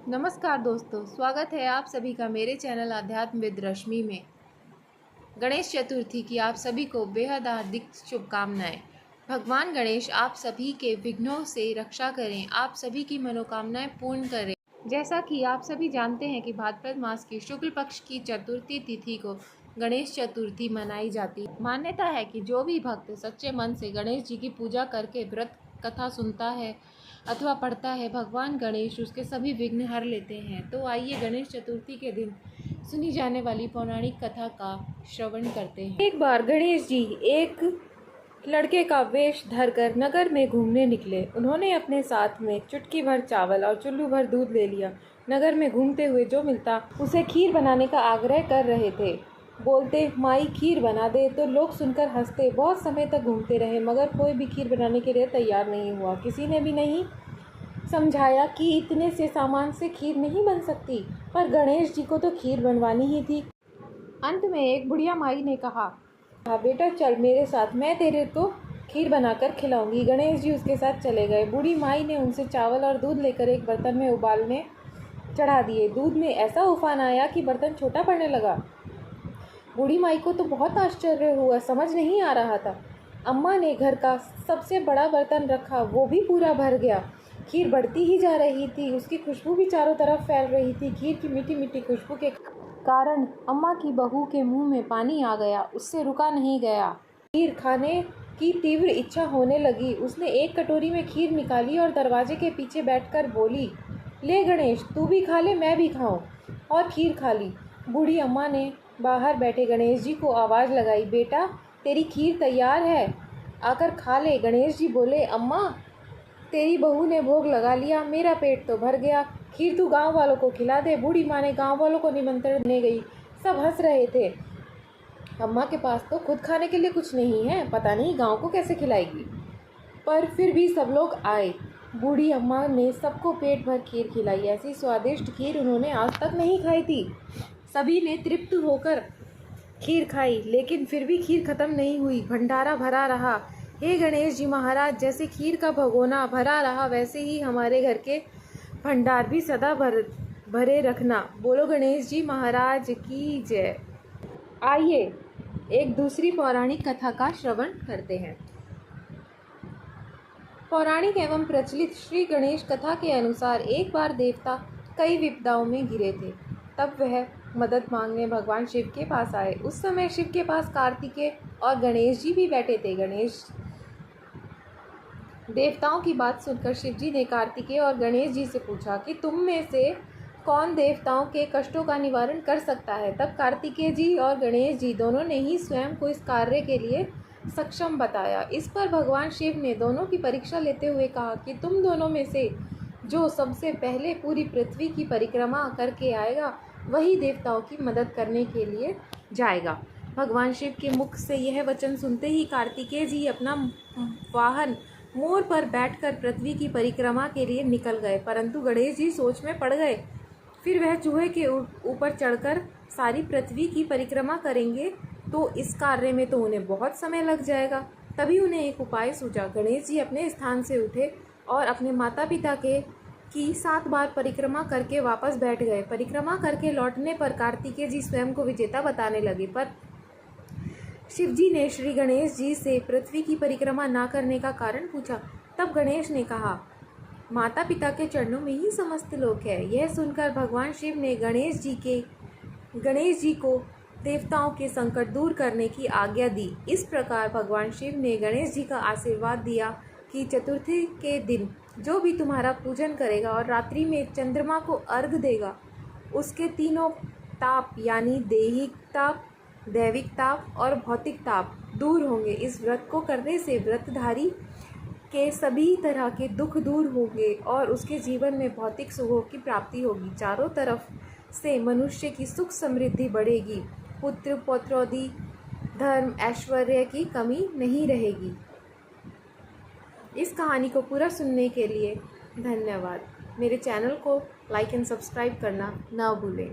नमस्कार दोस्तों, स्वागत है आप सभी का मेरे चैनल अध्यात्म विद रश्मि में। गणेश चतुर्थी की आप सभी को बेहद हार्दिक शुभकामनाएं। भगवान गणेश आप सभी के विघ्नों से रक्षा करें, आप सभी की मनोकामनाएं पूर्ण करें। जैसा कि आप सभी जानते हैं कि भाद्रपद मास की शुक्ल पक्ष की चतुर्थी तिथि को गणेश चतुर्थी मनाई जाती है। मान्यता है कि जो भी भक्त सच्चे मन से गणेश जी की पूजा करके व्रत कथा सुनता है अथवा पढ़ता है, भगवान गणेश उसके सभी विघ्न हर लेते हैं। तो आइए गणेश चतुर्थी के दिन सुनी जाने वाली पौराणिक कथा का श्रवण करते हैं। एक बार गणेश जी एक लड़के का वेश धरकर नगर में घूमने निकले। उन्होंने अपने साथ में चुटकी भर चावल और चुल्लू भर दूध ले लिया। नगर में घूमते हुए जो मिलता उसे खीर बनाने का आग्रह कर रहे थे। बोलते, माई खीर बना दे, तो लोग सुनकर हंसते। बहुत समय तक घूमते रहे मगर कोई भी खीर बनाने के लिए तैयार नहीं हुआ। किसी ने भी नहीं समझाया कि इतने से सामान से खीर नहीं बन सकती, पर गणेश जी को तो खीर बनवानी ही थी। अंत में एक बुढ़िया माई ने कहा, बेटा चल मेरे साथ, मैं तेरे को खीर बनाकर खिलाऊंगी। गणेश जी उसके साथ चले गए। बूढ़ी माई ने उनसे चावल और दूध लेकर एक बर्तन में उबालने चढ़ा दिए। दूध में ऐसा उफान आया कि बर्तन छोटा पड़ने लगा। बूढ़ी माई को तो बहुत आश्चर्य हुआ, समझ नहीं आ रहा था। अम्मा ने घर का सबसे बड़ा बर्तन रखा, वो भी पूरा भर गया। खीर बढ़ती ही जा रही थी, उसकी खुशबू भी चारों तरफ फैल रही थी। खीर की मीठी मीठी खुशबू के कारण अम्मा की बहू के मुंह में पानी आ गया, उससे रुका नहीं गया। खीर खाने की तीव्र इच्छा होने लगी। उसने एक कटोरी में खीर निकाली और दरवाजे के पीछे बैठकर बोली, ले गणेश, तू भी खा ले, मैं भी खाऊं, और खीर खा ली। बूढ़ी अम्मा ने बाहर बैठे गणेश जी को आवाज़ लगाई, बेटा तेरी खीर तैयार है, आकर खा ले। गणेश जी बोले, अम्मा तेरी बहू ने भोग लगा लिया, मेरा पेट तो भर गया, खीर तू गांव वालों को खिला दे। बूढ़ी माँ ने गांव वालों को निमंत्रण देने गई। सब हंस रहे थे। अम्मा के पास तो खुद खाने के लिए कुछ नहीं है, पता नहीं गांव को कैसे खिलाएगी। पर फिर भी सब लोग आए। बूढ़ी अम्मा ने सबको पेट भर खीर खिलाई। ऐसी स्वादिष्ट खीर उन्होंने आज तक नहीं खाई थी। सभी ने तृप्त होकर खीर खाई, लेकिन फिर भी खीर खत्म नहीं हुई। भंडारा भरा रहा। हे गणेश जी महाराज, जैसे खीर का भगोना भरा रहा, वैसे ही हमारे घर के भंडार भी सदा भरे रखना। बोलो गणेश जी महाराज की जय। आइए एक दूसरी पौराणिक कथा का श्रवण करते हैं। पौराणिक एवं प्रचलित श्री गणेश कथा के अनुसार एक बार देवता कई विपदाओं में घिरे थे। तब वह मदद मांगने भगवान शिव के पास आए। उस समय शिव के पास कार्तिकेय और गणेश जी भी बैठे थे। गणेश देवताओं की बात सुनकर शिव जी ने कार्तिकेय और गणेश जी से पूछा कि तुम में से कौन देवताओं के कष्टों का निवारण कर सकता है। तब कार्तिकेय जी और गणेश जी दोनों ने ही स्वयं को इस कार्य के लिए सक्षम बताया। इस पर भगवान शिव ने दोनों की परीक्षा लेते हुए कहा कि तुम दोनों में से जो सबसे पहले पूरी पृथ्वी की परिक्रमा करके आएगा, वही देवताओं की मदद करने के लिए जाएगा। भगवान शिव के मुख से यह वचन सुनते ही कार्तिकेय जी अपना वाहन मोर पर बैठकर पृथ्वी की परिक्रमा के लिए निकल गए, परंतु गणेश जी सोच में पड़ गए। फिर वह चूहे के ऊपर चढ़कर सारी पृथ्वी की परिक्रमा करेंगे, तो इस कार्य में तो उन्हें बहुत समय लग जाएगा। तभी उन्हें एक उपाय सूझा। गणेश जी अपने स्थान से उठे और अपने माता पिता की 7 बार परिक्रमा करके वापस बैठ गए। परिक्रमा करके लौटने पर कार्तिकेय जी स्वयं को विजेता बताने लगे, पर शिव जी ने श्री गणेश जी से पृथ्वी की परिक्रमा ना करने का कारण पूछा। तब गणेश ने कहा, माता पिता के चरणों में ही समस्त लोक है। यह सुनकर भगवान शिव ने गणेश जी को देवताओं के संकट दूर करने की आज्ञा दी। इस प्रकार भगवान शिव ने गणेश जी का आशीर्वाद दिया कि चतुर्थी के दिन जो भी तुम्हारा पूजन करेगा और रात्रि में चंद्रमा को अर्घ देगा, उसके तीनों ताप यानी दैहिक ताप, दैविक ताप और भौतिक ताप दूर होंगे। इस व्रत को करने से व्रतधारी के सभी तरह के दुख दूर होंगे और उसके जीवन में भौतिक सुखों की प्राप्ति होगी। चारों तरफ से मनुष्य की सुख समृद्धि बढ़ेगी। पुत्र पौत्रादि धर्म ऐश्वर्य की कमी नहीं रहेगी। इस कहानी को पूरा सुनने के लिए धन्यवाद। मेरे चैनल को लाइक एंड सब्सक्राइब करना ना भूलें।